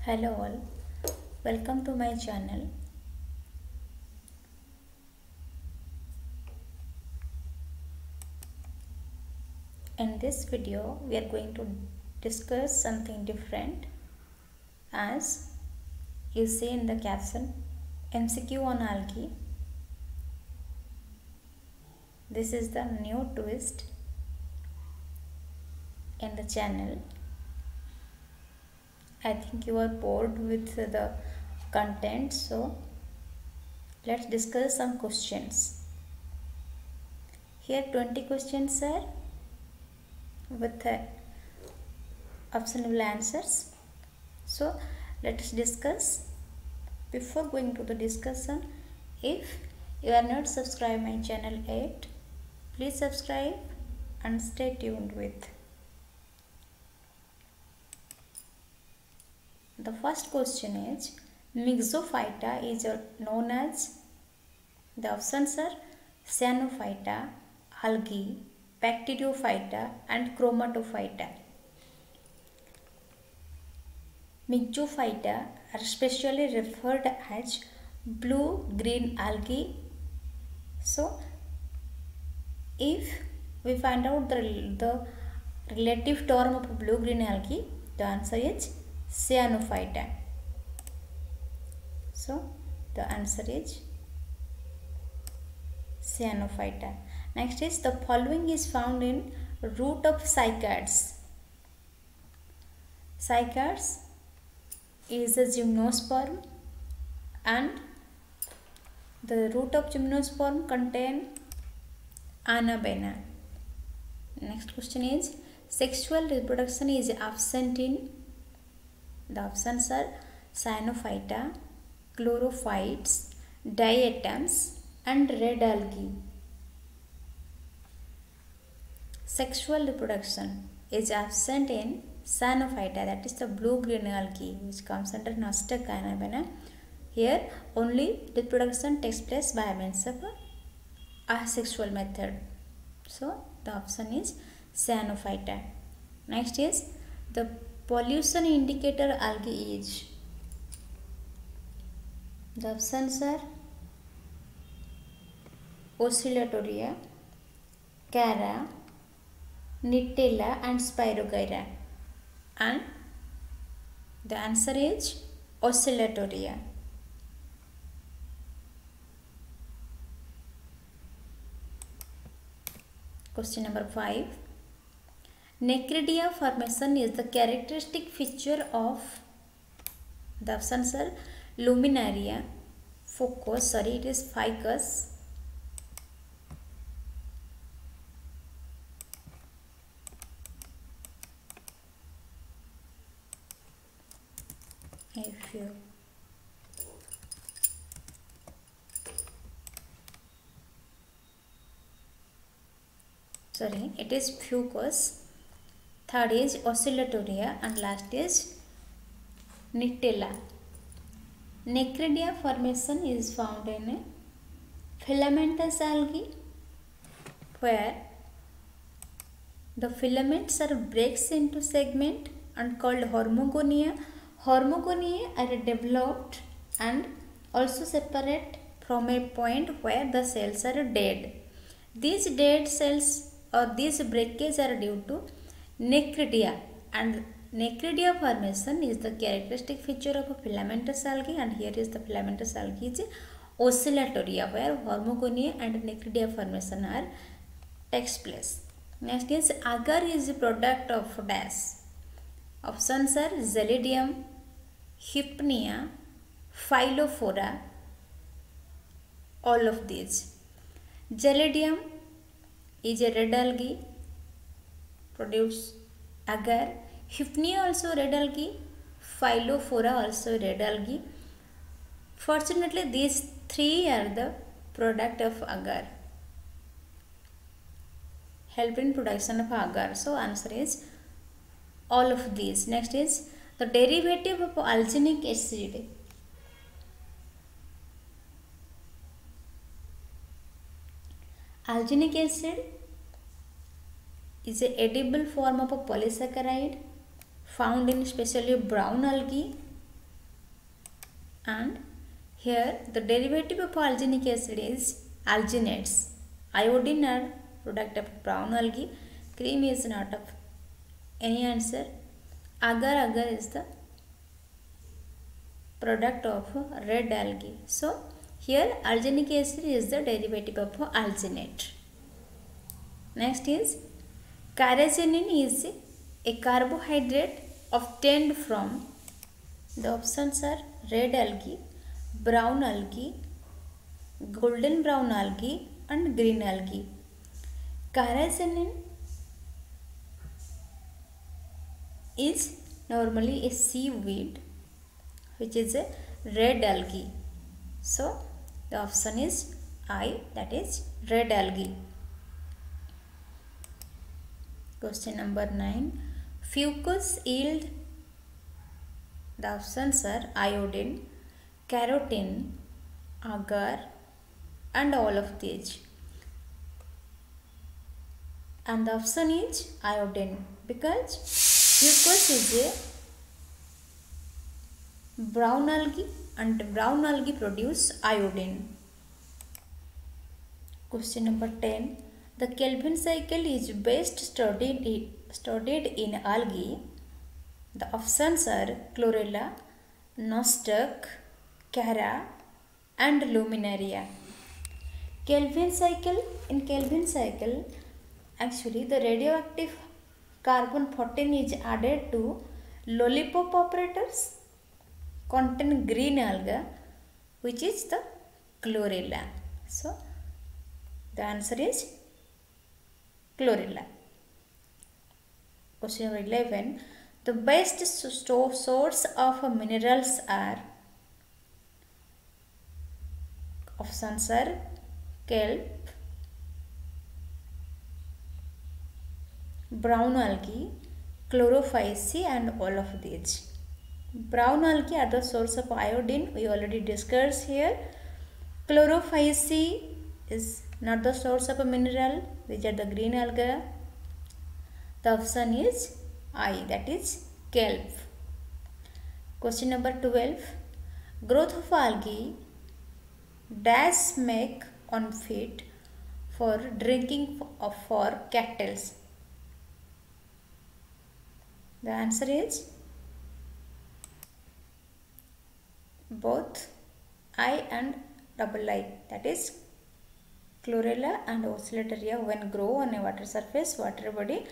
Hello all, welcome to my channel. In this video we are going to discuss something different, as you see in the caption, MCQ on algae. This is the new twist in the channel. I think you are bored with the content, so let's discuss some questions. Here 20 questions are with optional answers. So let us discuss. Before going to the discussion, if you are not subscribed my channel yet, please subscribe and stay tuned with. The first question is, Myxophyta is known as, the options are Cyanophyta, algae, Bacteriophyta and Chromatophyta. Myxophyta are specially referred as blue-green algae. So, if we find out the relative term of blue-green algae, the answer is Cyanophyta. So, the answer is Cyanophyta. Next is, the following is found in root of cycads. Cycads is a gymnosperm, and the root of gymnosperm contain Anabaena. Next question is, sexual reproduction is absent in, the options are Cyanophyta, chlorophytes, diatoms and red algae. Sexual reproduction is absent in Cyanophyta, that is the blue-green algae which comes under Nostoc Anabaena. Here only reproduction takes place by means of asexual method. So the option is Cyanophyta. Next is, the pollution indicator algae is, the options are Oscillatoria, Chara, Nitella and Spirogyra, and the answer is Oscillatoria. Question number 5. Necridia formation is the characteristic feature of, the options are Luminaria, Ficus, it is Fucus, third is Oscillatoria and last is Nitella. Necridia formation is found in a filamentous algae, where the filaments are breaks into segment and called hormogonia. Hormogonia are developed and also separate from a point where the cells are dead. These dead cells or these breakage are due to necridia, and necridia formation is the characteristic feature of a filamentous algae, and here is the filamentous algae is Oscillatoria, where hormogonia and necridia formation are takes place. Next is, agar is a product of dash. Options are Xylidium, Hypnea, Phylophora, all of these. Xylidium is a red algae, produce agar. Hypnea also red algae, Phylophora also red algae. Fortunately, these three are the product of agar, help in production of agar. So answer is all of these. Next is, the derivative of alginic acid. Alginic acid is a edible form of a polysaccharide found in especially brown algae And here the derivative of alginic acid is alginates. Iodine are product of brown algae. Cream is not of any answer. Agar agar is the product of red algae. So here alginic acid is the derivative of alginate. Next is carrageenan is a carbohydrate obtained from, the options are red algae, brown algae, golden brown algae and green algae. Carrageenan is normally a seaweed which is a red algae. So the option is I, that is red algae. Question number 9. Fucus yield, the options are iodine, carotene, agar and all of these. And the option is iodine because fucus is a brown algae and brown algae produce iodine. Question number 10. The Calvin cycle is best studied in algae. The options are chlorella, nostoc, chara and luminaria. Calvin cycle, in Calvin cycle actually the radioactive carbon 14 is added to lollipop operators contain green alga which is the chlorella. So the answer is chlorella. Question number 11. The best source of minerals are, options are kelp, brown algae, chlorophyce and all of these. Brown algae are the source of iodine, we already discussed here. Chlorophyce is not the source of a mineral, which are the green algae. The option is I, that is kelp. Question number 12. Growth of algae dash make unfit for drinking for cattle. The answer is both I and double I, that is chlorella and oscillatoria when grow on a water surface, water body,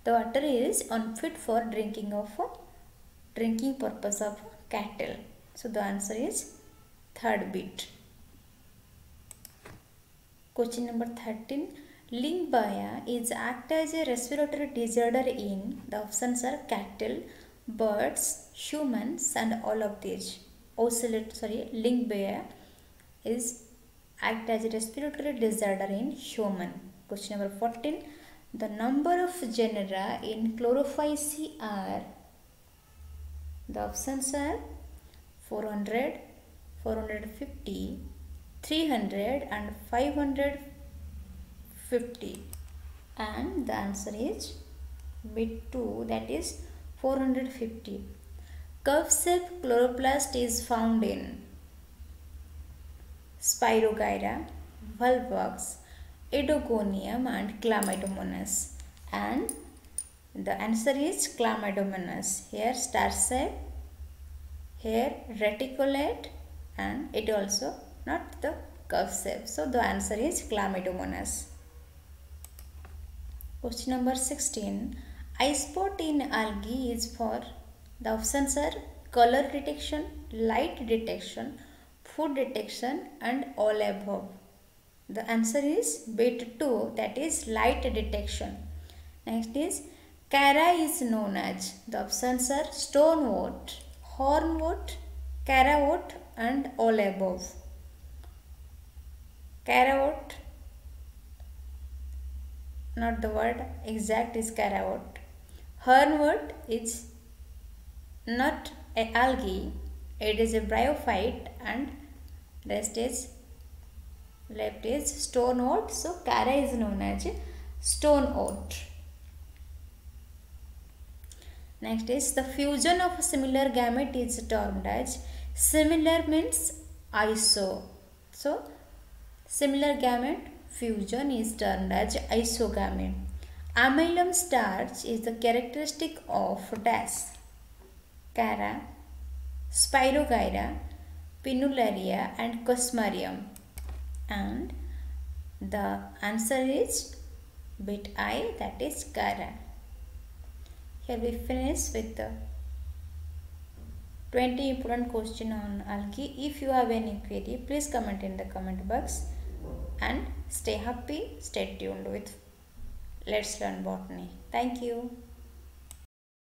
the water is unfit for drinking purpose of cattle. So the answer is third bit. Question number 13. Lyngbya is act as a respiratory disorder in, the options are cattle, birds, humans and all of these. Lyngbya is act as a respiratory disorder in human. Question number 14. The number of genera in Chlorophyce are, the options are 400, 450, 300 and 550. And the answer is bit 2, that is 450. Curve-shaped chloroplast is found in Spirogyra, Volvox, Edogonium and Chlamydomonas. And the answer is Chlamydomonas. Here star shape, here reticulate and it also not the curve shape. So the answer is Chlamydomonas. Question number 16. Eye spot in algae is for, the options are color detection, light detection, food detection and all above. The answer is bit 2, that is light detection. Next is chara is known as, the options are stonewort, hornwort, carawort and all above. Carawort, not the word exact is carawort. Hornwort is not a algae, it is a bryophyte and rest is left is stonewort. So chara is known as stonewort. Next is the fusion of a similar gamete is termed as Similar means iso. So similar gamete fusion is termed as isogamy. Amylum starch is the characteristic of dash, Cara, Spirogyra, Pinularia and Cosmarium. And the answer is bit I, that is Cara. Here we finish with the 20 important question on algae. If you have any query, please comment in the comment box and stay happy, stay tuned with Let's Learn Botany. Thank you.